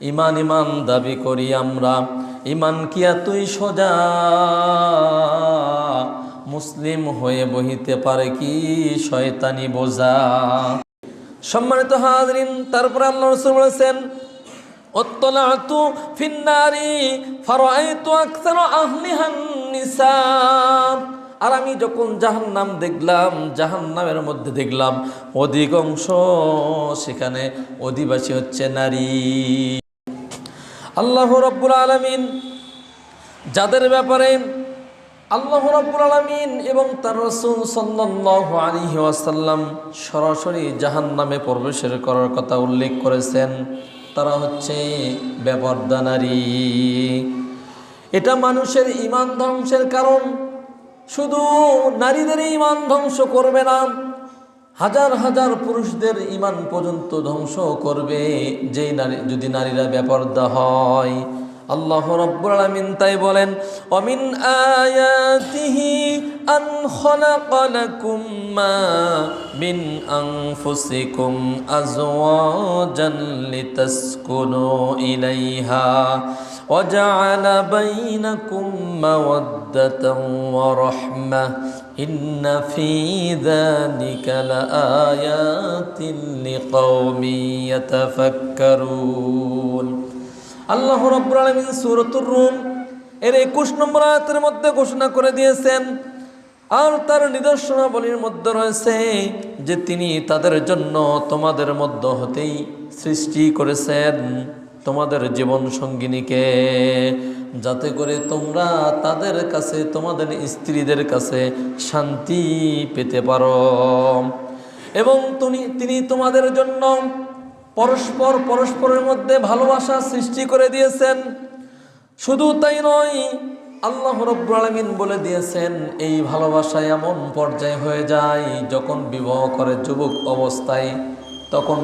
ইমান ইমান দাবি করি আমরা, ইমান কি এতই সোজা? মুসলিম হয়ে বহিতে পারে কি শয়তানি বোঝা? সম্মানিত হাজরিন, তারপরে আল্লাহ রাসূল বলেছেন, অত্তলাতু ফিন্নারি ফারাআইতু আকসারা আহলিহান নিসা। আর আমি যখন জাহান্নাম দেখলাম, জাহান্নামের মধ্যে দেখলাম অধিকাংশ সেখানে অধিবাসী হচ্ছে নারী। আল্লাহ রাব্বুল আলামিন যাদের ব্যাপারে আল্লাহ রাব্বুল আলামিন এবং তার রাসূল সাল্লাল্লাহু আলাইহি ওয়াসাল্লাম সরাসরি জাহান্নামে প্রবেশের করার কথা উল্লেখ করেছেন, তারা হচ্ছে বেপরদা নারী। এটা মানুষের ঈমান ধ্বংসের কারণ। শুধু নারীদের ঈমান ধ্বংস করবে না, হাজার হাজার পুরুষদের ঈমান পর্যন্ত ধ্বংস করবে যেই নারী, যদি নারীরা বেপরদা হয়। আল্লাহ রাব্বুল আলামিন তাই বলেন, ওয়ামিন আয়াতিহি আন খালাকা লাকুম মা মিন আনফুসিকুম আজওয়াজান লিতাসকুনু ইলাইহা ওয়া জাআলা বাইনাকুম মাওয়াদ্দাতান ওয়া রাহমাহ ইন্না ফী যালিকা লাআয়াতিন লিকাওমিন ইয়াতাফাক্কারুন। আল্লাহ রাব্বুল আলামিন সূরাতুর রুম এর 21 নম্বর আয়াতের মধ্যে ঘোষণা করে দিয়েছেন, আর তার নিদর্শনাবলীর মধ্যে রয়েছে যে তিনি তাদের জন্য তোমাদের মধ্য হতেই সৃষ্টি করেছেন তোমাদের জীবন সঙ্গিনীকে, যাতে করে তোমরা তাদের কাছে, তোমাদের স্ত্রীদের কাছে শান্তি পেতে পারো। এবং তিনি তোমাদের জন্য পরস্পরের মধ্যে ভালোবাসা সৃষ্টি করে দিয়েছেন। শুধু তাই নয়, আল্লাহ রাব্বুল আলামিন বলে দিয়েছেন এই ভালোবাসা এমন পর্যায়ে হয়ে যায় যখন বিবাহ করে যুবক অবস্থায়, তখন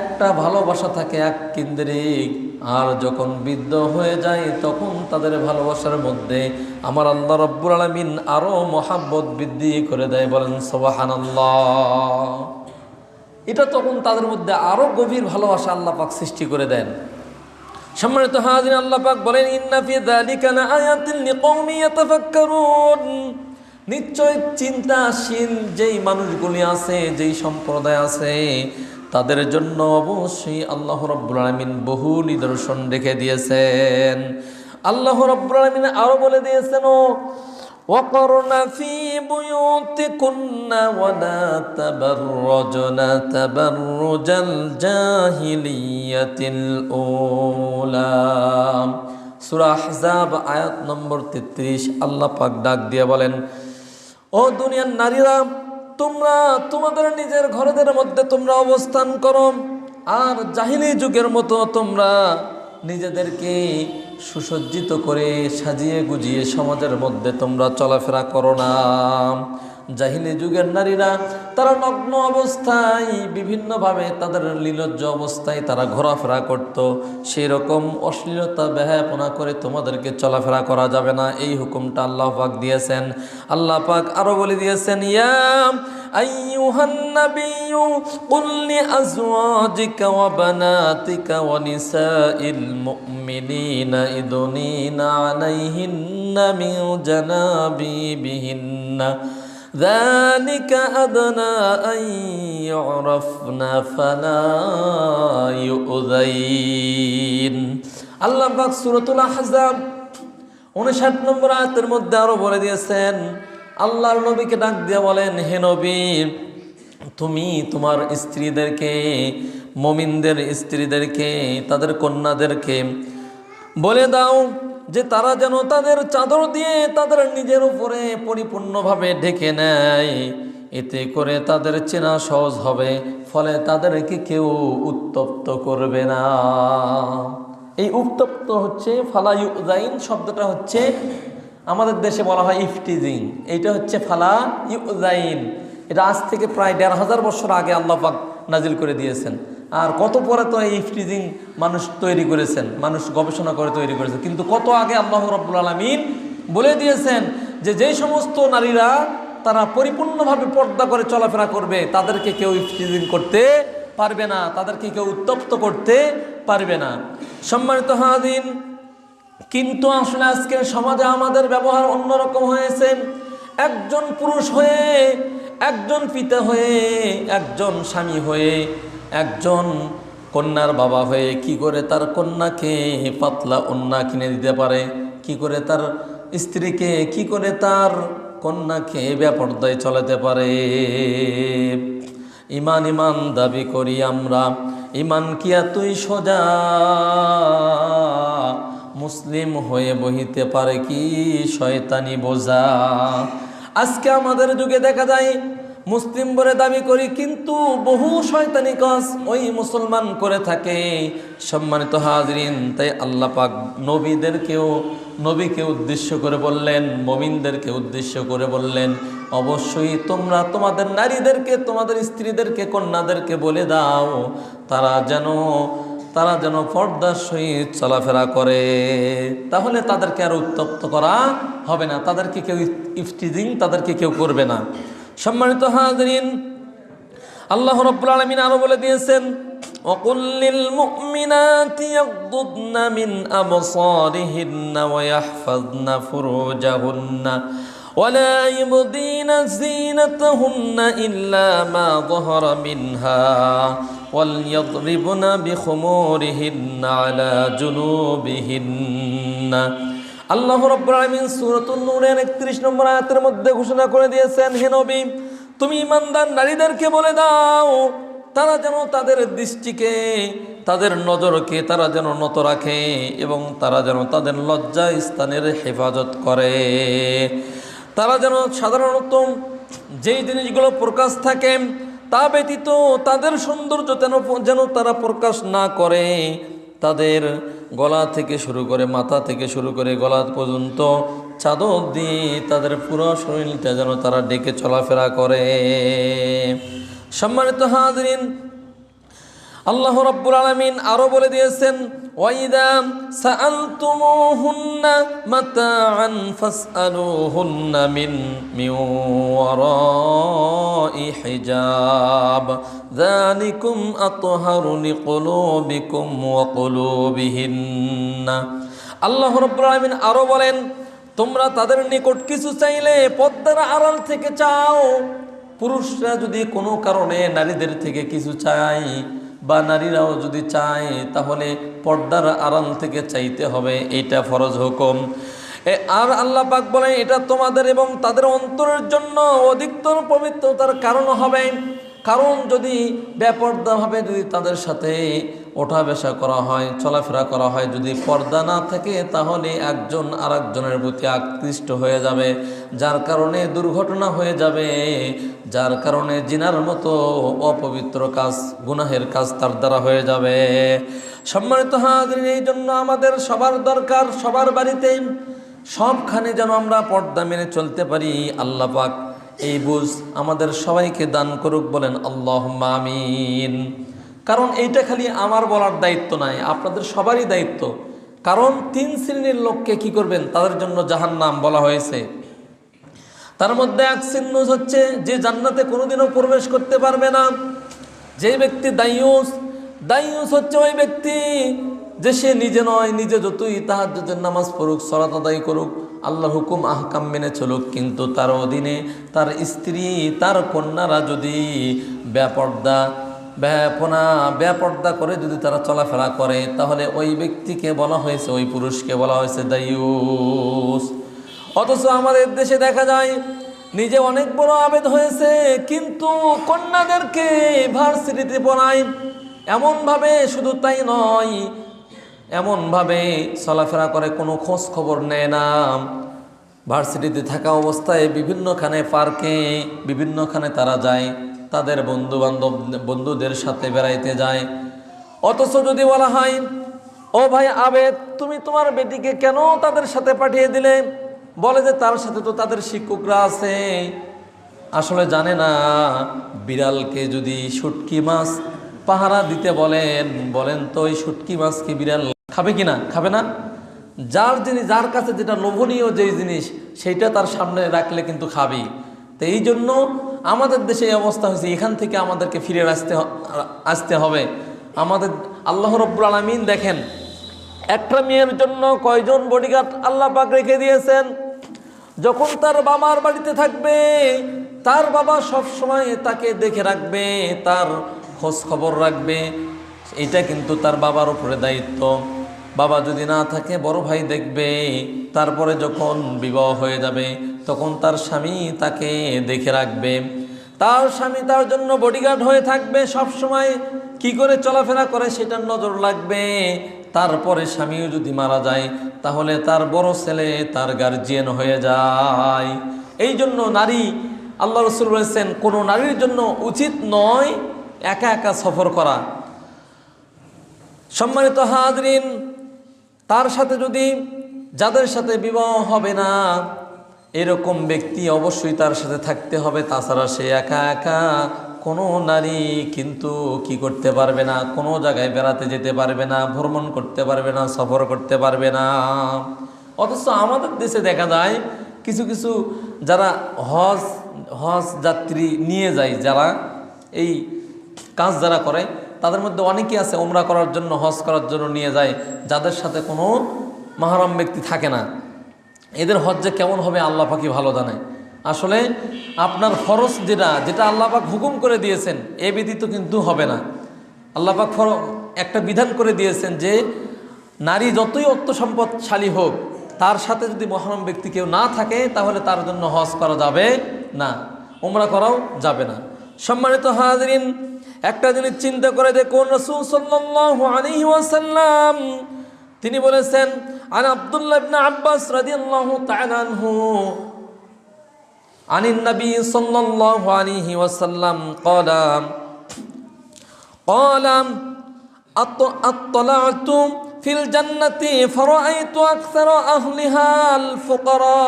একটা ভালোবাসা থাকে এক কেন্দ্রিক, আর যখন বৃদ্ধ হয়ে যায় তখন তাদের ভালোবাসার মধ্যে আমার আল্লাহ রাব্বুল আলামিন আরো মহাব্বত বৃদ্ধি করে দেয়। বলেন সুবহানাল্লাহ। এটা তখন তাদের মধ্যে আরো গভীর ভালোবাসা আল্লাহ পাক সৃষ্টি করে দেন। সম্মানিত হাজির, আল্লাহ পাক বলেন, ইন্না ফি যালিকা লাআয়াতিন লিকাওমিন ইয়াতাফাক্কারুন। নিশ্চয় চিন্তাশীল যেই মানুষগুলি আছে, যেই সম্প্রদায় আছে, তাদের জন্য অবশ্যই আল্লাহ রাব্বুল আলামিন বহু নিদর্শন রেখে দিয়েছেন। আল্লাহ রাব্বুল আলামিন আরো বলে দিয়েছেন, وَقَرْنَ فِي بُيُوتِكُنَّ وَلَا تَبَرَّجْنَ تَبَرُّجَ الْجَاهِلِيَّةِ الْأُولَى। সূরা আহজাব আয়াত নম্বর 33 আল্লাহ পাক ডাক দিয়ে বলেন, ও দুনিয়ার নারীরা, তোমরা তোমাদের নিজের ঘরদের মধ্যে তোমরা অবস্থান করো, আর জাহিলি যুগের মতো তোমরা নিজেদেরকে সুসজ্জিত করে সাজিয়ে গুজিয়ে সমাজের মধ্যে তোমরা চলাফেরা করো না। জাহিলি যুগের নারীরা তারা নগ্ন অবস্থায় বিভিন্নভাবে তাদের লীলজ্জ অবস্থায় তারা ঘোরাফেরা করত। সেই রকম অশ্লীলতা বেহায়াপনা করে তোমাদেরকে চলাফেরা করা যাবে না, এই হুকুমটা আল্লাহ পাক দিয়েছেন। আল্লাহ পাক আরো বলে দিয়েছেন, ইয়া আইয়ুহান নাবিয়্যু কুল লিআজওয়াজিকা ওয়া বানাতিকা ওয়া নিসাইল মুমিনিনা ইদুনিনা আলাইহিন্না মিন জানাবিবিহিন্না যালিকা আদনা আন ইউরাফনা ফালা ইউযাইন। আল্লাহ পাক সূরাতুল আহজাব 59 নম্বর আয়াতের মধ্যে আরো বলে দিয়েছেন, আল্লাহর নবীকে ডাক দিয়ে বলেন, হে নবী, তুমি তোমার স্ত্রীদেরকে, মুমিনদের স্ত্রীদেরকে, তাদের কন্যাদেরকে বলে দাও যে তারা যেন তাদের চাদর দিয়ে তাদের নিজের উপরে পরিপূর্ণভাবে ঢেকে নেয়, এতে করে তাদের চেনা সহজ হবে, ফলে তাদেরকে কেউ উত্তপ্ত করবে না। এই উত্তপ্ত হচ্ছে ফালা ইউযাইন শব্দটা হচ্ছে আমাদের দেশে বলা হয় ইফতিজিং, এইটা হচ্ছে ফালা ইউযাইন। এটা আজ থেকে প্রায় ১৫০০ বছর আগে আল্লাহ পাক নাজিল করে দিয়েছেন। আর কত পরে তো এই ইফতিজিং মানুষ তৈরি করেছেন, মানুষ গবেষণা করে তৈরি করেছেন, কিন্তু কত আগে আল্লাহ রাব্বুল আলামিন বলে দিয়েছেন যে যেই সমস্ত নারীরা তারা পরিপূর্ণভাবে পর্দা করে চলাফেরা করবে তাদেরকে কেউ ইফতিজিং করতে পারবে না, তাদেরকে কেউ উত্তপ্ত করতে পারবে না। সম্মানিত হাজির, কিন্তু আসলে আজকের সমাজে আমাদের ব্যবহার অন্যরকম হয়েছে। একজন পুরুষ হয়ে, একজন পিতা হয়ে, একজন স্বামী হয়ে, একজন কন্যার বাবা হয়ে কি করে তার কন্যাকে পাতলা ওন্না কিনে দিতে পারে, কি করে তার স্ত্রীকে, কি করে তার কন্যাকে বেপরদায় চলাতে পারে। ইমান ইমান দাবি করি আমরা, ইমান কি এতই সোজা? মুসলিম হয়ে বহিতে পারে কি শয়তানি বোঝা? আজকে আমাদের যুগে দেখা যায় মুসলিম বলে দাবি করি, কিন্তু বহু শয়তানি কাজ ওই মুসলমান করে থাকে। সম্মানিত হাজরিন, তাই আল্লাহ পাক নবীকে উদ্দেশ্য করে বললেন, মুমিনদেরকে উদ্দেশ্য করে বললেন, অবশ্যই তোমরা তোমাদের নারীদেরকে, তোমাদের স্ত্রীদেরকে, কন্যাদেরকে বলে দাও তারা যেন পর্দার সহিত চলাফেরা করে। তাহলে তাদেরকে আর উত্তপ্ত করা হবে না, তাদেরকে কেউ ইফতিজিং তাদেরকে কেউ করবে না। সম্মানিত হাজরিন, আল্লাহ রাব্বুল আলামিন আরো বলে দিয়েছেন, وَقُلْ لِلْمُؤْمِنَاتِ يَغْضُضْنَ مِنْ أَبْصَارِهِنَّ وَيَحْفَظْنَ فُرُوجَهُنَّ وَلَا يُبْدِينَ زِينَتَهُنَّ إِلَّا مَا ظَهَرَ مِنْهَا وَلْيَضْرِبْنَ بِخُمُورِهِنَّ عَلَى جُنُوبِهِنَّ। আল্লাহ রাব্বুল আলামিন সূরাতুন নূরের 31 নম্বর আয়াতের মধ্যে ঘোষণা করে দিয়েছেন, হে নবী, তুমি ঈমানদার নারীদেরকে বলে দাও তারা যেন তাদের দৃষ্টিকে, তাদের নজরকে তারা যেন নত রাখে এবং তারা যেন তাদের লজ্জা স্থানের হেফাজত করে। তারা যেন সাধারণত যেই জিনিসগুলো প্রকাশ থাকে তা ব্যতীত তাদের সৌন্দর্য যেন তারা প্রকাশ না করে। তাদের গলা থেকে শুরু করে, মাথা থেকে শুরু করে গলা পর্যন্ত চাদর দিয়ে তাদের পুরো শরীরটা যেন তারা ডেকে চলাফেরা করে। সম্মানিত হাজরিন, আল্লাহ রাব্বুল আলামিন আরো বলে দিয়েছেন, ওয়াইদা সাআলতুমুহুন্না মাতাআন ফাসআলুহুন্না মিন ওয়ারাই হিজাব যালিকুম আতহারু লিকুলুবিকুম ওয়া কুলুবিহিন্না। আল্লাহ রাব্বুল আলামিন আরো বলেন, তোমরা তাদের নিকট কিছু চাইলে পর্দার আড়াল থেকে চাও। পুরুষরা যদি কোনো কারণে নারীদের থেকে কিছু চায় বা নারীরাও যদি চায়, তাহলে পর্দার আড়াল থেকে চাইতে হবে, এটা ফরজ হুকুম। আর আল্লাহ পাক বলেন, এটা তোমাদের এবং তাদের অন্তরের জন্য অধিকতর পবিত্রতার কারণ হবে। কারণ যদি বেপর্দাভাবে যদি তাদের সাথে ওঠা বসা করা হয়, চলাফেরা করা হয়, যদি পর্দা না থাকে, তাহলে একজন আরেকজনের প্রতি আকৃষ্ট হয়ে যাবে, যার কারণে দুর্ঘটনা হয়ে যাবে, যার কারণে জিনার মতো অপবিত্র কাজ, গুনাহের কাজ তার দ্বারা হয়ে যাবে। সম্মানিত হাজরিন, এই জন্য আমাদের সবার দরকার, সবার বাড়িতে সবখানে যেন আমরা পর্দা মেনে চলতে পারি। আল্লাহ পাক এই বুঝ আমাদের সবাইকে দান করুক, বলেন আল্লাহুম্মা আমিন। কারণ এইটা খালি আমার বলার দায়িত্ব নয়, আপনাদের সবারই দায়িত্ব। কারণ 3 শ্রেণীর লোককে কি করবেন, তাদের জন্য জাহান্নাম বলা হয়েছে। তার মধ্যে এক শ্রেণী হচ্ছে যে জান্নাতে কোনোদিনও প্রবেশ করতে পারবে না, যে ব্যক্তি দায়ুস হচ্ছে ওই ব্যক্তি যে সে নিজে নয়, নিজে যতই তাহাজ্জুদের নামাজ পড়ুক, সালাত আদায় করুক, আল্লাহর হুকুম আহকাম মেনে চলুক, কিন্তু তার অধীনে তার স্ত্রী, তার কন্যারা যদি বেপর্দা করে যদি তারা চলাফেরা করে, তাহলে ওই ব্যক্তিকে বলা হয়েছে, ওই পুরুষকে বলা হয়েছে দায়ুস। অথচ আমাদের দেশে দেখা যায় নিজে অনেক বড় আবেদ হয়েছে, কিন্তু কন্যাদেরকে ভার্সিটিতে পড়ায় এমনভাবে, শুধু তাই নয়, এমনভাবে চলাফেরা করে, কোনো খোঁজ খবর নেয় না। ভার্সিটিতে থাকা অবস্থায় বিভিন্নখানে পার্কে, বিভিন্নখানে তারা যায়, তাদের বন্ধুদের সাথে বেড়াইতে যায়। অথচ যদি বলা হয়, ও ভাই আবেদ, তুমি তোমার বেটিকে কেন তাদের সাথে পাঠিয়ে দিলে, বলে যে তার সাথে তো তাদের শিক্ষকরা আছে। আসলে জানে না, বিড়ালকে যদি শুটকি মাছ পাহারা দিতে বলেন তো ওই শুটকি মাছ কি বিড়াল খাবে কিনা? খাবে না। যার কাছে যেটা লোভনীয় যেই জিনিস, সেইটা তার সামনে রাখলে কিন্তু খাবেই। তো এই জন্য আমাদের দেশে এই অবস্থা হয়েছে। এখান থেকে আমাদেরকে ফিরে আসতে হবে। আমাদের আল্লাহ রাব্বুল আলামিন দেখেন, একটা মেয়ের জন্য কয়জন বডিগার্ড আল্লাহ পাক রেখে দিয়েছেন। যখন তার বাবার বাড়িতে থাকবে, তার বাবা সব সময় তাকে দেখে রাখবে, তার খোঁজ খবর রাখবে। এটা কিন্তু তার বাবার উপরে দায়িত্ব। বাবা যদি না থাকে বড় ভাই দেখবে। তারপরে যখন বিবাহ হয়ে যাবে তখন তার স্বামী তাকে দেখে রাখবে। তার স্বামী তার জন্য বডিগার্ড হয়ে থাকবে, সব সময় কি করে চলাফেরা করে সেটার নজর লাগবে। তারপরে স্বামীও যদি মারা যায় তাহলে তার বড় ছেলে তার গার্জিয়ান হয়ে যায়। এই জন্য নারী, আল্লাহ রাসূল বলেছেন, কোনো নারীর জন্য উচিত নয় একা একা সফর করা। সম্মানিত হাজরিন, তার সাথে যদি, যাদের সাথে বিবাহ হবে না এরকম ব্যক্তি অবশ্যই তার সাথে থাকতে হবে। তাছাড়া সে একা একা কোনো নারী কিন্তু কি করতে পারবে না, কোনো জায়গায় বেড়াতে যেতে পারবে না, ভ্রমণ করতে পারবে না, সফর করতে পারবে না। অথচ আমাদের দেশে দেখা যায় কিছু কিছু যারা হজ যাত্রী নিয়ে যায়, যারা এই কাজ যারা করে, তাদের মধ্যে অনেকেই আছে উমরা করার জন্য, হজ করার জন্য নিয়ে যায়, যাদের সাথে কোনো মাহরাম ব্যক্তি থাকে না। এদের হজ যে কেমন হবে আল্লাহ পাকই ভালো জানে। আসলে আপনার ফরজ যেটা আল্লাহ পাক হুকুম করে দিয়েছেন এ ব্যতীত কিন্তু হবে না। আল্লাহ পাক একটা বিধান করে দিয়েছেন যে নারী যতই অর্থ সম্পদশালী হোক, তার সাথে যদি মুহররম ব্যক্তি কেউ না থাকে তাহলে তার জন্য হজ করা যাবে না, উমরা করাও যাবে না। সম্মানিত হাজরিন, একটা জিনিস চিন্তা করে দেখুন, রাসূল সাল্লাল্লাহু আলাইহি ওয়াসাল্লাম তিনি বলেছেন, আন আব্দুল্লাহ ইবনে আব্বাস রাদিয়াল্লাহু তাআলা আনহু আনিন নবী সাল্লাল্লাহু আলাইহি ওয়াসাল্লাম ক্বালা আত্তালা'তু ফিল জান্নাতি ফারাআইতু আকসারা আহলিহা আল ফুকারা।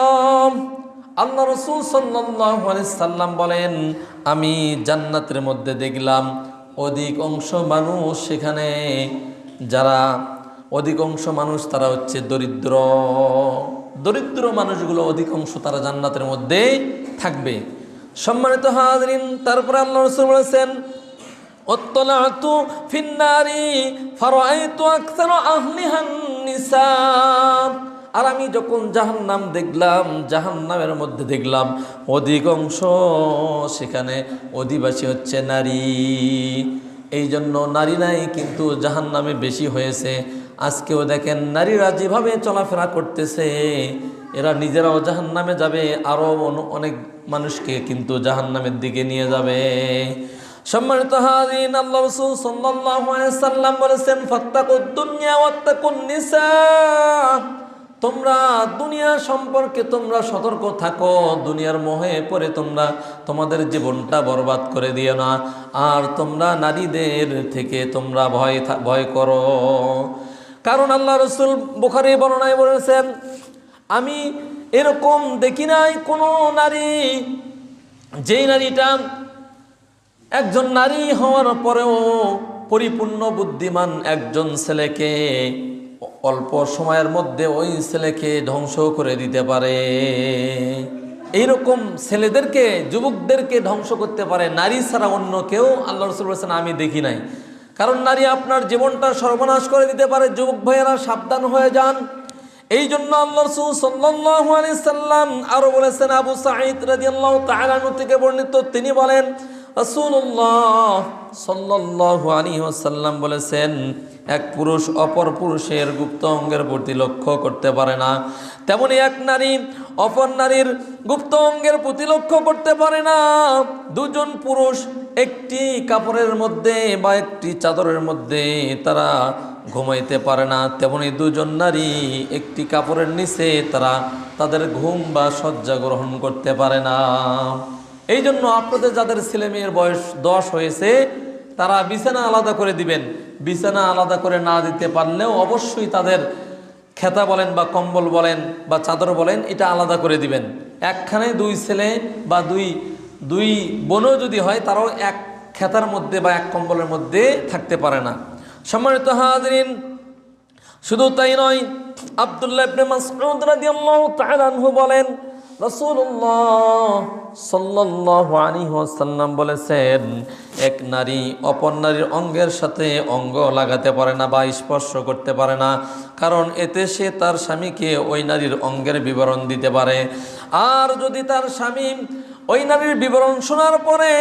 আল্লাহ রাসূল সাল্লাল্লাহু আলাইহি সাল্লাম বলেন, আমি জান্নাতের মধ্যে দেখলাম অধিকাংশ মানুষ সেখানে, যারা অধিকাংশ মানুষ তারা হচ্ছে দরিদ্র মানুষগুলো অধিকাংশ তারা জান্নাতের মধ্যে থাকবে। সম্মানিত হাজরিন, তারপরে আল্লাহ রাসূল বলেছেন, আত্তালা'তু ফিন নারি ফারাআইতু আকসারা আহলিহান নিসা। আর আমি যখন জাহান্নাম দেখলাম, জাহান্নামের মধ্যে দেখলাম অধিকাংশ সেখানে অধিবাসী হচ্ছে নারী। এই জন্য নারী নাই কিন্তু জাহান্নামে বেশি হয়েছে। আজকেও দেখেন নারীরা যেভাবে চলাফেরা করতেছে, এরা নিজেরাও জাহান্নামে যাবে, আরও অনেক মানুষকে কিন্তু জাহান্নামের দিকে নিয়ে যাবে। সম্মানিত হাজিরিন, আল্লাহ রাসূল সাল্লাল্লাহু আলাইহি সাল্লাম বলেছেন, ফাত্তাকুদ দুনিয়া ওয়াত্তাকুন নিসা। তোমরা দুনিয়া সম্পর্কে তোমরা সতর্ক থাকো, দুনিয়ার মোহে পড়ে তোমরা তোমাদের জীবনটা বরবাদ করে দিও না। আর তোমরা নারীদের থেকে তোমরা ভয় করো। কারণ আল্লাহ রাসূল বুখারী বর্ণনায় বলেছেন, আমি এরকম দেখি নাই কোনো নারী, যেই নারীটা একজন নারী হওয়ার পরেও পরিপূর্ণ বুদ্ধিমান একজন ছেলেকে অল্প সময়ের মধ্যে ওই ছেলেকে ধ্বংস করে দিতে পারে। এইরকম ছেলেদেরকে, যুবকদেরকে ধ্বংস করতে পারে নারী ছাড়া অন্য কেউ, আল্লাহ রাসূল বলেছেন, আমি দেখি নাই। কারণ নারী আপনার জীবনটা সর্বনাশ করে দিতে পারে। যুবক ভাইয়েরা সাবধান হয়ে যান। এই জন্য আল্লাহ রাসূল সাল্লাল্লাহু আলাইহি সাল্লাম আরো বলেছেন, আবু সাঈদ রাদিয়াল্লাহু তাআলা আনহু থেকে বর্ণিত, তিনি বলেন, রাসূলুল্লাহ সাল্লাল্লাহু আলাইহি ওয়াসাল্লাম বলেছেন, এক পুরুষ অপর পুরুষের গুপ্ত অঙ্গের প্রতি লক্ষ্য করতে পারে না, তেমনি এক নারী অপর নারীর গুপ্ত অঙ্গের প্রতি লক্ষ্য করতে পারে না। দুজন পুরুষ একটি কাপড়ের মধ্যে বা একটি চাদরের মধ্যে তারা ঘুমাইতে পারে না, তেমনি দুজন নারী একটি কাপড়ের নিচে তারা তাদের ঘুম বা শয্যা গ্রহণ করতে পারে না। এই জন্য আপনাদের যাদের ছেলে মেয়ের বয়স 10 হয়েছে তারা বিছানা আলাদা করে দিবেন। বিছানা আলাদা করে না দিতে পারলেও অবশ্যই তাদের খেতা বলেন বা কম্বল বলেন বা চাদর বলেন, এটা আলাদা করে দিবেন। একখানে দুই ছেলে বা দুই বোনও যদি হয়, তারাও এক খেতার মধ্যে বা এক কম্বলের মধ্যে থাকতে পারে না। সম্মানিত হাজরিন, শুধু তাই নয়, আব্দুল্লাহ ইবনে মাসউদ রাদিয়াল্লাহু তাআলা আনহু বলেন, রাসূলুল্লাহ সাল্লাল্লাহু আলাইহি ওয়াসাল্লাম বলেছেন, এক নারী অপর নারীর অঙ্গের সাথে অঙ্গ লাগাতে পারে না বা স্পর্শ করতে পারে না, কারণ এতে সে তার স্বামীকে ওই নারীর অঙ্গের বিবরণ দিতে পারে। আর যদি তার স্বামী ওই নারীর বিবরণ শোনার পরে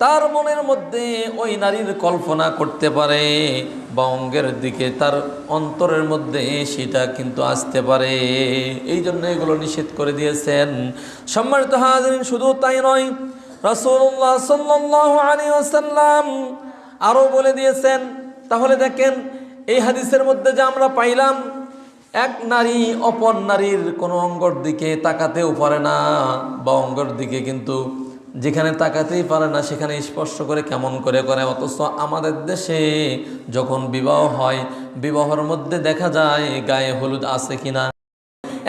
তার মনের মধ্যে ওই নারীর কল্পনা করতে পারে বা অঙ্গের দিকে তার অন্তরের মধ্যে সেটা কিন্তু আসতে পারে, এই জন্য এগুলো নিষেধ করে দিয়েছেন। সম্মানিত হাজিরিন, শুধু তাই নয়, রাসূলুল্লাহ সাল্লাল্লাহু আলাইহি ওয়াসাল্লাম আরও বলে দিয়েছেন। তাহলে দেখেন, এই হাদিসের মধ্যে যে আমরা পাইলাম, এক নারী অপর নারীর কোনো অঙ্গর দিকে তাকাতেও পারে না বা অঙ্গর দিকে কিন্তু যেখানে তাকাতেই পারে না সেখানে স্পর্শ করে কেমন করে করে। অথচ আমাদের দেশে যখন বিবাহ হয়, বিবাহের মধ্যে দেখা যায় গায়ে হলুদ আছে কিনা,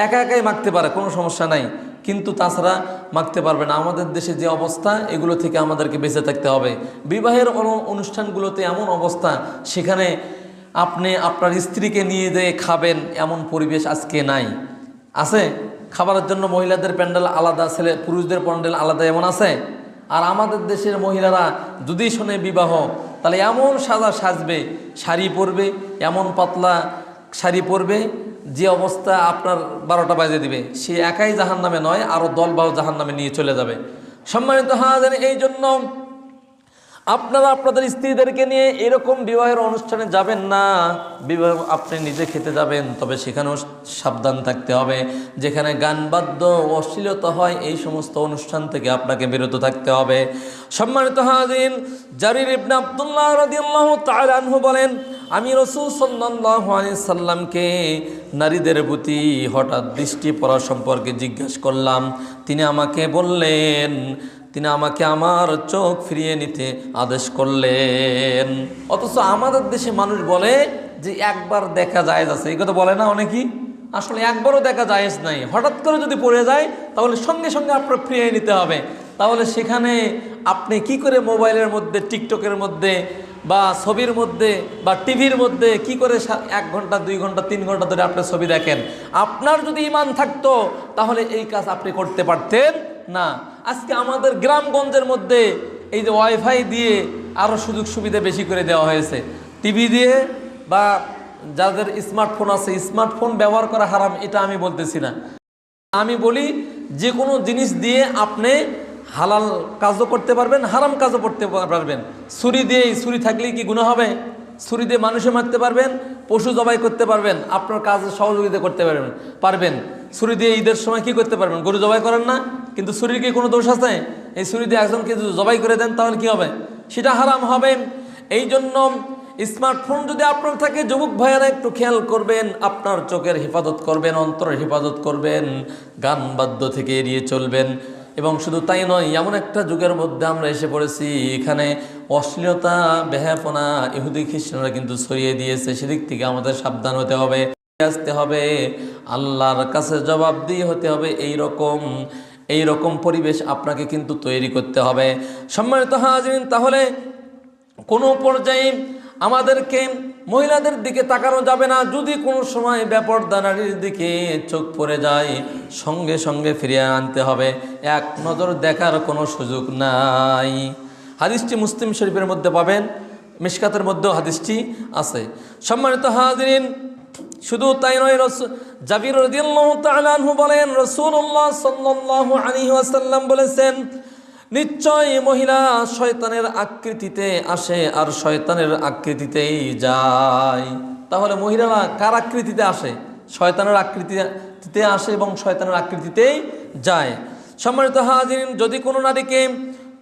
একা একাই মাখতে পারে, কোনো সমস্যা নাই, কিন্তু তাছাড়া মাখতে পারবে না। আমাদের দেশে যে অবস্থা, এগুলো থেকে আমাদেরকে বেঁচে থাকতে হবে। বিবাহের অনুষ্ঠানগুলোতে এমন অবস্থা, সেখানে আপনি আপনার স্ত্রীকে নিয়ে যেয়ে খাবেন এমন পরিবেশ আজকে নাই। আছে খাবারের জন্য মহিলাদের প্যান্ডেল আলাদা, পুরুষদের প্যান্ডেল আলাদা, এমন আছে? আর আমাদের দেশের মহিলারা যদি শোনে বিবাহ, তাহলে এমন সাজবে, শাড়ি পরবে, এমন পাতলা শাড়ি পরবে যে অবস্থা আপনার 12টা বাজে দিবে। সে একাই জাহান্নামে নয়, আরও দলবাও জাহান্নামে নিয়ে চলে যাবে। সম্মানিত হাজির, এই জন্য আপনারা আপনাদের স্ত্রীদেরকে নিয়ে এরকম বিবাহের অনুষ্ঠানে যাবেন না। বিবাহ আপনি নিজে খেতে যাবেন, তবে সেখানেও সাবধান থাকতে হবে। যেখানে গান বাদ্য অশ্লীলতা হয়, এই সমস্ত অনুষ্ঠান থেকে আপনাকে বিরত থাকতে হবে। সম্মানিত হাজিরিন, জারির ইবনে আব্দুল্লাহ রাদিয়াল্লাহু তাআলা আনহু বলেন, আমি রাসূল সাল্লাল্লাহু আলাইহি সাল্লামকে নারীদের প্রতি হঠাৎ দৃষ্টি পড়া সম্পর্কে জিজ্ঞাসা করলাম। তিনি আমাকে আমার চোখ ফিরিয়ে নিতে আদেশ করলেন। অথচ আমাদের দেশে মানুষ বলে যে একবার দেখা জায়েজ আছে, এই কথা বলে না অনেকেই। আসলে একবারও দেখা জায়েজ নাই। হঠাৎ করে যদি পড়ে যায়, তাহলে সঙ্গে সঙ্গে আপনার ফিরিয়ে নিতে হবে। তাহলে সেখানে আপনি কি করে মোবাইলের মধ্যে, টিকটকের মধ্যে বা ছবির মধ্যে বা টিভির মধ্যে কি করে 1 ঘন্টা 2 ঘন্টা 3 ঘন্টা ধরে আপনি ছবি দেখেন? আপনার যদি ঈমান থাকতো তাহলে এই কাজ আপনি করতে পারতেন না। আজকে আমাদের গ্রামগঞ্জের মধ্যে এই যে ওয়াইফাই দিয়ে আরও সুযোগ সুবিধা বেশি করে দেওয়া হয়েছে। টিভি দিয়ে বা যাদের স্মার্টফোন আছে, স্মার্টফোন ব্যবহার করা হারাম, এটা আমি বলতেছি না। আমি বলি যে কোনো জিনিস দিয়ে আপনি হালাল কাজও করতে পারবেন, হারাম কাজও করতে পারবেন। ছুরি থাকলেই কি গুনাহ হবে? ছুরি দিয়ে মানুষে মারতে পারবেন, পশু জবাই করতে পারবেন, আপনার কাজে সহযোগিতা করতে পারবেন। ছুরি দিয়ে ঈদের সময় কি করতে পারবেন? গরু জবাই করেন না, কিন্তু ছুরির কি কোনো দোষ আছে? এই ছুরি দিয়ে একজনকে যদি জবাই করে দেন, তাহলে কি হবে? সেটা হারাম হবে। এই জন্য স্মার্টফোন যদি আপনার থাকে, যুবক ভাইয়েরা একটু খেয়াল করবেন, আপনার চোখের হেফাজত করবেন, অন্তরের হেফাজত করবেন, গান বাদ্য থেকে এড়িয়ে চলবেন। এবং শুধু তাই নয়, এমন একটা যুগের মধ্যে আমরা এসে পড়েছি, এখানে অশ্লীলতা, বেহায়াপনা ইহুদি খ্রিস্টানরা কিন্তু ছড়িয়ে দিয়েছে। সেদিক থেকে আমাদের সাবধান হতে হবে, আসতে হবে, আল্লাহর কাছে জবাবদিহি হতে হবে। এই রকম পরিবেশ আপনাকে কিন্তু তৈরি করতে হবে। সম্মানিত হাজিরিন, তাহলে কোনো পর্যায়ে আমাদেরকে মহিলাদের দিকে তাকানো যাবে না। যদি কোনো সময় বেপরদা নারীর দিকে চোখ পড়ে যায়, সঙ্গে সঙ্গে ফিরিয়ে আনতে হবে, এক নজর দেখার কোনো সুযোগ নাই। হাদিসটি মুসলিম শরীফের মধ্যে পাবেন, মিশকাতের মধ্যেও হাদিসটি আছে। সম্মানিত হাজিরিন, শুধু তাই নয়, জাবির রাদিয়াল্লাহু তাআলা আনহু বলেন, রাসূলুল্লাহ সাল্লাল্লাহু আলাইহি ওয়াসাল্লাম বলেছেন, নিশ্চয় মহিলা শয়তানের আকৃতিতে আসে আর শয়তানের আকৃতিতেই যায়। তাহলে মহিলারা কার আকৃতিতে আসে? শয়তানের আকৃতিতে আসে এবং শয়তানের আকৃতিতেই যায়। সম্মানিত হাজিরিন, যদি কোনো নারীকে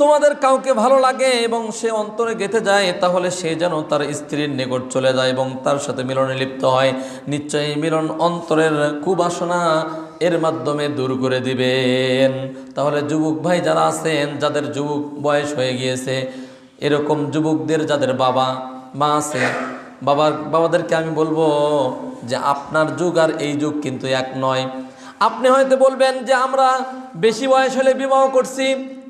তোমাদের কাউকে ভালো লাগে এবং সে অন্তরে গেঁথে যায়, তাহলে সে যেন তার স্ত্রীর নিকট চলে যায় এবং তার সাথে মিলনে লিপ্ত হয়। নিশ্চয়ই মিলন অন্তরের কুবাসনা এর মাধ্যমে দূর করে দিবেন। তাহলে যুবক ভাই যারা আছেন, যাদের যুবক বয়স হয়ে গিয়েছে, এরকম যুবকদের যাদের বাবা মা আছে, বাবাদেরকে আমি বলবো যে আপনার যুগ আর এই যুগ কিন্তু এক নয়। আপনি হয়তো বলবেন যে আমরা বেশি বয়স হলে বিবাহ করছি,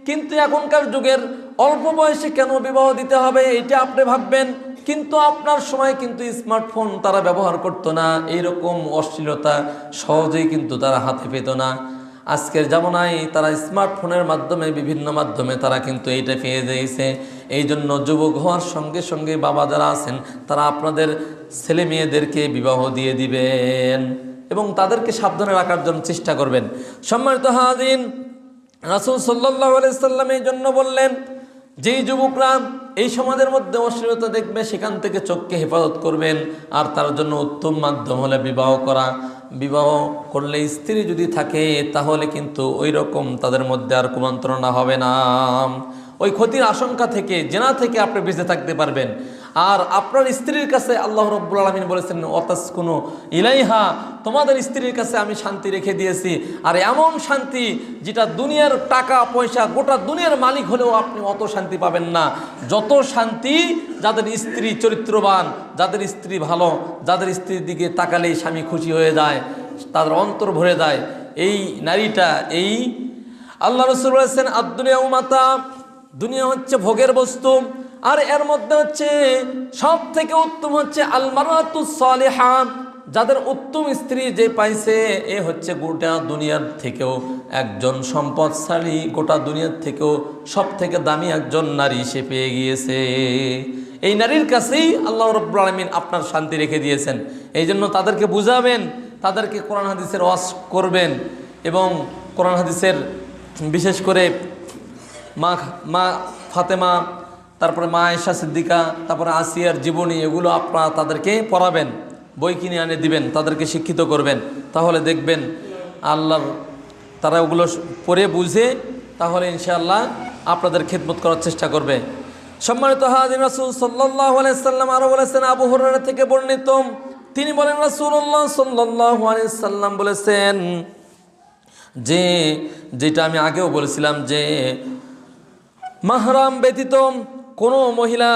কিন্তু এখনকার যুগের অল্প বয়সে কেন বিবাহ দিতে হবে, এটা আপনি ভাববেন। কিন্তু আপনার সময় কিন্তু স্মার্টফোন তারা ব্যবহার করতো না, এইরকম অশ্লীলতা সহজেই কিন্তু তারা হাতে পেত না। আজকের জামানায় তারা স্মার্টফোনের মাধ্যমে বিভিন্ন মাধ্যমে তারা কিন্তু এইটা পেয়ে দিয়েছে। এই জন্য যুবক হওয়ার সঙ্গে সঙ্গে বাবা যারা আছেন তারা আপনাদের ছেলে মেয়েদেরকে বিবাহ দিয়ে দিবেন এবং তাদেরকে সাবধানে রাখার জন্য চেষ্টা করবেন। সম্মানিত হাজিরিন, রাসূল সাল্লাল্লাহু আলাইহি সাল্লাম এই জন্য বললেন, যেই যুবকরা এই সমাজের মধ্যে অশ্লীলতা দেখবে সেখান থেকে চোখকে হেফাজত করবেন। আর তার জন্য উত্তম মাধ্যম হলে বিবাহ করা। বিবাহ করলে স্ত্রী যদি থাকে তাহলে কিন্তু ওই রকম তাদের মধ্যে আর কুমন্ত্রণা হবে না। ওই ক্ষতির আশঙ্কা থেকে, জেনা থেকে আপনি বেঁচে থাকতে পারবেন। আর আপনার স্ত্রীর কাছে আল্লাহ রাব্বুল আলামিন বলেছেন, ওয়াতাসকুনু ইলাইহা, তোমাদের স্ত্রীর কাছে আমি শান্তি রেখে দিয়েছি। আর এমন শান্তি যেটা দুনিয়ার টাকা পয়সা, গোটা দুনিয়ার মালিক হলেও আপনি অত শান্তি পাবেন না যত শান্তি যাদের স্ত্রী চরিত্রবান, যাদের স্ত্রী ভালো, যাদের স্ত্রীর দিকে তাকালেই স্বামী খুশি হয়ে যায়, তাদের অন্তর ভরে যায়। এই নারীটা, এই আল্লাহ রাসূল বলেছেন, আদ-দুনিয়া মাতা, দুনিয়া হচ্ছে ভোগের বস্তু। আর এর মধ্যে হচ্ছে সব থেকে উত্তম হচ্ছে আল মারআতুস সালিহা, যাদের উত্তম স্ত্রী যে পাইছে এ হচ্ছে গোটা দুনিয়ার থেকেও একজন সম্পদশালী, গোটা দুনিয়ার থেকেও সব থেকে দামি একজন নারী সে পেয়ে গিয়েছে। এই নারীর কাছেই আল্লাহ রাব্বুল আলামিন আপনার শান্তি রেখে দিয়েছেন। এই জন্য তাদেরকে বুঝাবেন, তাদেরকে কোরআন হাদিসের ওয়াজ করবেন এবং কোরআন হাদিসের বিশেষ করে মা ফাতেমা, তারপরে মা আয়েশা সিদ্দিকা, তারপরে আসিয়ার জীবনী, এগুলো আপনারা তাদেরকে পড়াবেন, বই কিনে আনে দিবেন, তাদেরকে শিক্ষিত করবেন। তাহলে দেখবেন আল্লাহর তারা ওগুলো পড়ে বুঝে তাহলে ইনশাআল্লাহ আপনাদের খিদমত করার চেষ্টা করবে। সম্মানিত হাজির, রাসূল সাল্লাল্লাহু আলাইহি সাল্লাম আরো বলেছেন, আবু হুরায়রা থেকে বর্ণিত, তিনি বলেন রাসূলুল্লাহ সাল্লাল্লাহু আলাইহি সাল্লাম বলেছেন যে, যেটা আমি আগেও বলেছিলাম যে মাহরাম ব্যতীত কোনো মহিলা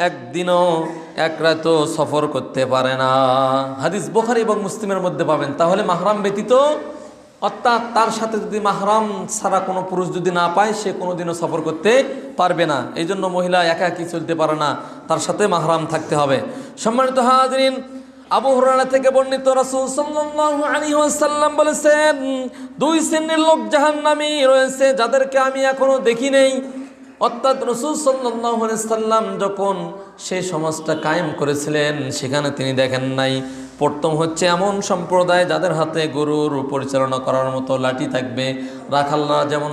একদিনও এক রাতও সফর করতে পারে না। হাদিস বুখারী এবং মুসলিমের মধ্যে পাবেন। তাহলে মাহরাম ব্যতীত, অর্থাৎ তার সাথে যদি মাহরাম ছাড়া কোনো পুরুষ যদি না পায় সে কোনোদিনও সফর করতে পারবে না। এই জন্য মহিলা একাকী চলতে পারে না, তার সাথে মাহরাম থাকতে হবে। সম্মানিত হাজিরিন, আবু হুরায়রা থেকে বর্ণিত, রাসূল সাল্লাল্লাহু আলাইহি ওয়াসাল্লাম বলেছেন, দুই শ্রেণীর লোক জাহান্নামী রয়েছে যাদেরকে আমি এখনো দেখি নেই। অর্থাৎ রাসূল সাল্লাল্লাহু আলাইহি ওয়াসাল্লাম যখন সেই সমাজটা কায়েম করেছিলেন সেখানে তিনি দেখেন নাই। প্রথম হচ্ছে এমন সম্প্রদায় যাদের হাতে গরুর পরিচালনা করার মতো লাঠি থাকবে। রাখালরা যেমন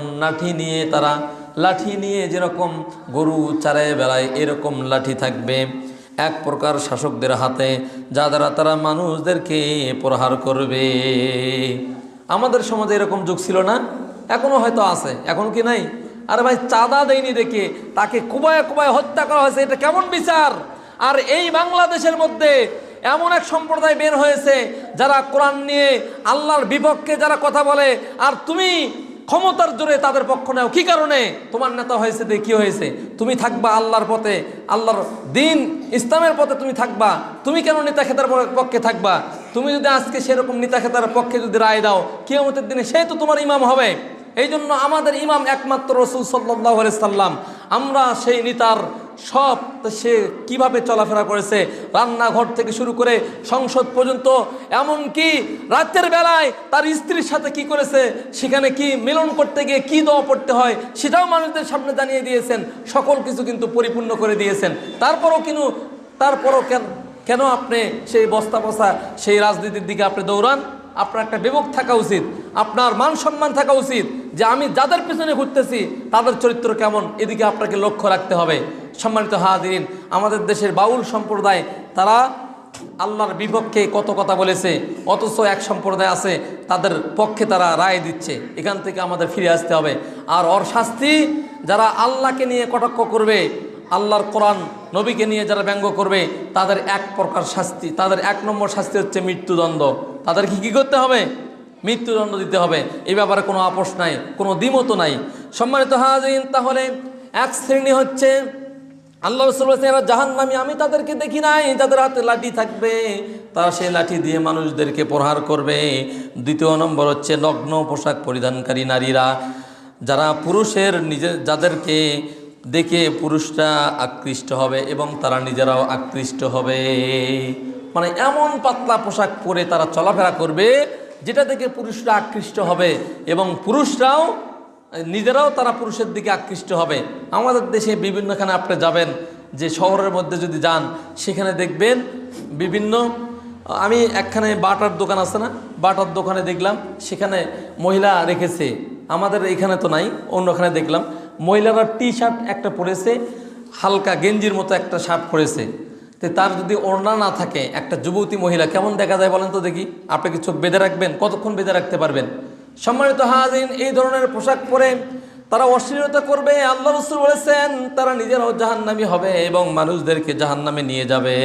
লাঠি নিয়ে যেরকম গরু চারায় বেড়ায় এরকম লাঠি থাকবে এক প্রকার শাসকদের হাতে, যা দ্বারা তারা মানুষদেরকে প্রহার করবে। আমাদের সমাজে এরকম যুগ ছিল না? এখনো হয়তো আছে, এখন কি নাই? আরে ভাই, চাঁদা দেয়নি দেখে তাকে কুবায় কুবায় হত্যা করা হয়েছে, এটা কেমন বিচার? আর এই বাংলাদেশের মধ্যে এমন এক সম্প্রদায় বের হয়েছে যারা কোরআন নিয়ে আল্লাহর বিপক্ষে যারা কথা বলে, আর তুমি ক্ষমতার জোরে তাদের পক্ষ নেও। কি কারণে? তোমার নেতা হয়েছে দিয়ে কি হয়েছে? তুমি থাকবা আল্লাহর পথে, আল্লাহর দিন ইসলামের পথে তুমি থাকবা। তুমি কেন নেতা খেতার পক্ষে থাকবা? তুমি যদি আজকে সেরকম নেতা খেতার পক্ষে যদি রায় দাও, কিয়ামতের দিনে সে তো তোমার ইমাম হবে। এই জন্য আমাদের ইমাম একমাত্র রাসূল সাল্লাল্লাহু আলাইহি সাল্লাম। আমরা সেই নেতার সব, সে কিভাবে চলাফেরা করেছে, রান্নাঘর থেকে শুরু করে সংসদ পর্যন্ত, এমনকি রাতের বেলায় তার স্ত্রীর সাথে কি করেছে, সেখানে কি মিলন করতে গিয়ে কি দোয়া পড়তে হয় সেটাও মানুষদের সামনে জানিয়ে দিয়েছেন। সকল কিছু কিন্তু পরিপূর্ণ করে দিয়েছেন। তারপরও কেন আপনি সেই বস্তা বসা সেই রাজনীতির দিকে আপনি দৌড়ান? আপনার একটা বিবেক থাকা উচিত, আপনার মান সম্মান থাকা উচিত যে আমি যাদের পিছনে ঘুরতেছি তাদের চরিত্র কেমন, এদিকে আপনাকে লক্ষ্য রাখতে হবে। সম্মানিত হাজিরিন, আমাদের দেশের বাউল সম্প্রদায় তারা আল্লাহর বিপক্ষে কত কথা বলেছে, অথচ এক সম্প্রদায় আছে তাদের পক্ষে তারা রায় দিচ্ছে। এখান থেকে আমাদের ফিরে আসতে হবে। আর ওর শাস্তি, যারা আল্লাহকে নিয়ে কটাক্ষ করবে, আল্লাহর কোরআন নবীকে নিয়ে যারা ব্যঙ্গ করবে, তাদের এক প্রকার শাস্তি, তাদের এক নম্বর শাস্তি হচ্ছে মৃত্যুদণ্ড। তাদেরকে কি করতে হবে? মৃত্যুদণ্ড দিতে হবে। এই ব্যাপারে কোনো আপোষ নাই, কোনো দ্বিমত নাই। সম্মানিত হাজিরিন, তাহলে এক শ্রেণী হচ্ছে আল্লাহ রাসূল বলেছেন এরা জাহান্নামী, আমি তাদেরকে দেখি নাই, যাদের হাতে লাঠি থাকবে, তারা সেই লাঠি দিয়ে মানুষদেরকে প্রহার করবে। দ্বিতীয় নম্বর হচ্ছে নগ্ন পোশাক পরিধানকারী নারীরা, যারা যাদেরকে দেখে পুরুষরা আকৃষ্ট হবে এবং তারা নিজেরাও আকৃষ্ট হবে। মানে এমন পাতলা পোশাক পরে তারা চলাফেরা করবে যেটা থেকে পুরুষরা আকৃষ্ট হবে এবং পুরুষরাও নিজেরাও তারা পুরুষের দিকে আকৃষ্ট হবে। আমাদের দেশে বিভিন্নখানে আপনি যাবেন, যে শহরের মধ্যে যদি যান সেখানে দেখবেন বিভিন্ন, আমি একখানে বাটার দোকান আছে না, বাটার দোকানে দেখলাম সেখানে মহিলা রেখেছে, আমাদের এখানে তো নাই, অন্যখানে দেখলাম মহিলারা টি শার্ট একটা পরেছে, হালকা গেঞ্জির মতো একটা শার্ট পরেছে। তো তার যদি ওড়না না থাকে, একটা যুবতী মহিলা কেমন দেখা যায় বলেন তো দেখি? আপনি কি চোখ বেঁধে রাখবেন? কতক্ষণ বেঁধে রাখতে পারবেন? সম্মানিত হাজিরিন, এই ধরনের পোশাক পরে তারা অশ্লীলতা করবে। আল্লাহ রাসূল বলেছেন তারা নিজেরাও জাহান্নামী হবে এবং মানুষদেরকে জাহান্নামে নিয়ে যাবে।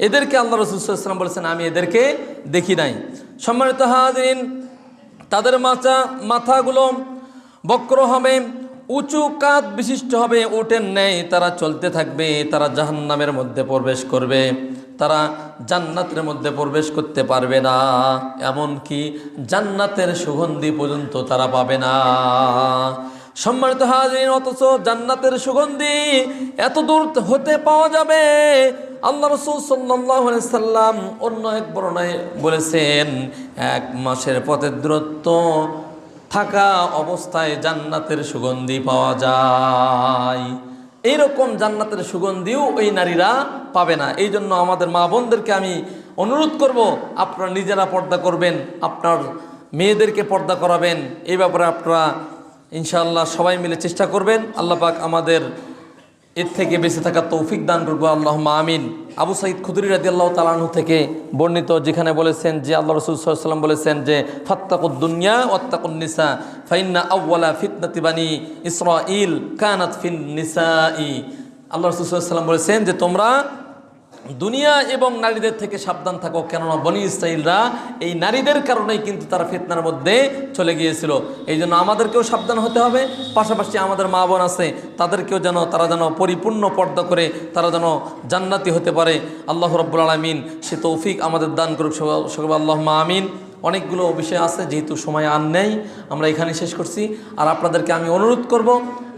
এদেরকে আল্লাহ রাসূল সাল্লাল্লাহু আলাইহি ওয়াসাল্লাম বলেছেন আমি এদেরকে দেখি নাই। সম্মানিত হাজিরিন, তাদের মাথাগুলো বক্র হবে, উঁচু কাঁধ বিশিষ্ট হবে, উটের ন্যায় তারা চলতে থাকবে, তারা জাহান্নামের মধ্যে প্রবেশ করবে, তারা জান্নাতের মধ্যে প্রবেশ করতে পারবে না, এমনকি জান্নাতের সুগন্ধি পর্যন্ত তারা পাবে না। সম্মানিত হাজিরিন, অথচ জান্নাতের সুগন্ধি এত দূর হতে পাওয়া যাবে। আল্লাহ রাসূল সাল্লাল্লাহু আলাইহি সাল্লাম অন্য এক বর্ণনায় বলেছেন 1 মাসের পথের দূরত্ব থাকা অবস্থায় জান্নাতের সুগন্ধি পাওয়া যায়। এইরকম জান্নাতের সুগন্ধিও ওই নারীরা পাবে না। এই জন্য আমাদের মা বোনদেরকে আমি অনুরোধ করব, আপনারা নিজেরা পর্দা করবেন, আপনার মেয়েদেরকে পর্দা করাবেন। এই ব্যাপারে আপনারা ইনশাআল্লাহ সবাই মিলে চেষ্টা করবেন। আল্লাহ পাক আমাদের এর থেকে বেঁচে থাকার তৌফিক দান করবো, আল্লাহুম্মা আমিন। আবু সাঈদ খুদরি রাদিয়াল্লাহু তাআলা আনহু থেকে বর্ণিত, যেখানে বলেছেন যে আল্লাহ রাসূল সাল্লাল্লাহু আলাইহি ওয়াসাল্লাম বলেছেন যে ফাত্তাকুদ দুনিয়া ওয়াত্তাকুন নিসা ফাইন্না আউওয়ালা ফিতনাতি বানি ইসরাঈল কানাত ফিন নিসাই। আল্লাহ রাসূল সাল্লাল্লাহু আলাইহি ওয়াসাল্লাম বলেছেন যে তোমরা দুনিয়া এবং নারীদের থেকে সাবধান থাকো, কেননা বনি ইসরাঈলরা এই নারীদের কারণেই কিন্তু তারা ফিতনার মধ্যে চলে গিয়েছিল। এই জন্য আমাদেরকেও সাবধান হতে হবে, পাশাপাশি আমাদের মা বোন আছে তাদেরকেও তারা যেন পরিপূর্ণ পর্দা করে তারা যেন জান্নাতি হতে পারে। আল্লাহ রাব্বুল আলামিন সে তৌফিক আমাদের দান করুক, সকলে আল্লাহুম্মা আমিন। অনেকগুলো বিষয় আছে, যেহেতু সময় আর নেই আমরা এখানে শেষ করছি। আর আপনাদেরকে আমি অনুরোধ করব,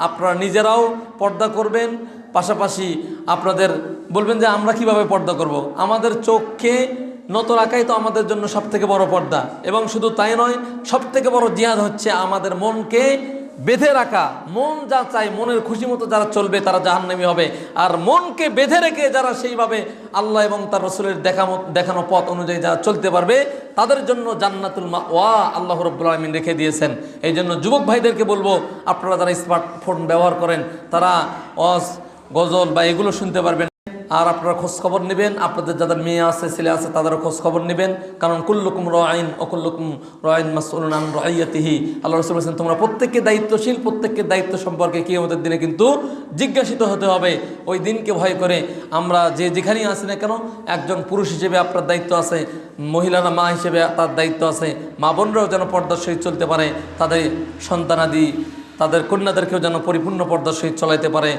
আপনারা নিজেরাও পর্দা করবেন, পাশাপাশি আপনাদের বলবেন যে আমরা কিভাবে পর্দা করব। আমাদের চোখকে নত রাখাই তো আমাদের জন্য সবথেকে বড় পর্দা, এবং শুধু তাই নয়, সবথেকে বড় জিহাদ হচ্ছে আমাদের মনকে বেঁধে রাখা। মন যা চায়, মনের খুশি মতো যারা চলবে তারা জাহান্নামী হবে, আর মনকে বেঁধে রেখে যারা সেইভাবে আল্লাহ এবং তার রাসূলের দেখানো পথ অনুযায়ী যারা চলতে পারবে তাদের জন্য জান্নাতুল মাওয়া আল্লাহ রাব্বুল আলামিন রেখে দিয়েছেন। এই জন্য যুবক ভাইদেরকে বলবো, আপনারা যারা স্মার্টফোন ব্যবহার করেন তারা গজল বা এগুলো শুনতে পারবেন। আর আপনারা খোঁজখবর নেবেন, আপনাদের যাদের মেয়ে আছে ছেলে আছে তাদেরও খোঁজখবর নেবেন, কারণ কুল্লুকুম রাঈন ওয়া কুল্লুকুম রাঈন মাসউলুন আন রাইয়াতিহি। আল্লাহ রাসূল বলেছেন তোমরা প্রত্যেককে দায়িত্বশীল, প্রত্যেককে দায়িত্ব সম্পর্কে কিয়ামতের দিনে কিন্তু জিজ্ঞাসিত হতে হবে। ওই দিনকে ভয় করে আমরা যেখানেই আছি না কেন, একজন পুরুষ হিসেবে আপনার দায়িত্ব আছে, মহিলারা মা হিসেবে তার দায়িত্ব আছে, মা বোনরাও যেন পর্দার সহিত চলতে পারে, তাদের সন্তানাদি তাদের কন্যাদেরকেও যেন পরিপূর্ণ পর্দার সহিত চলাইতে পারে,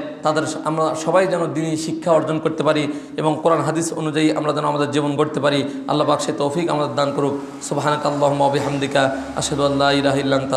আমরা সবাই যেন দ্বীনি শিক্ষা অর্জন করতে পারি এবং কোরআন হাদিস অনুযায়ী আমরা যেন আমাদের জীবন গড়তে পারি। আল্লাহ পাক সে তৌফিক আমাদের দান করুক। সুবহানাকাল্লাহুম্মা ওয়া বিহামদিকা আশহাদু আল্লা ইলাহা ইল্লা আনতা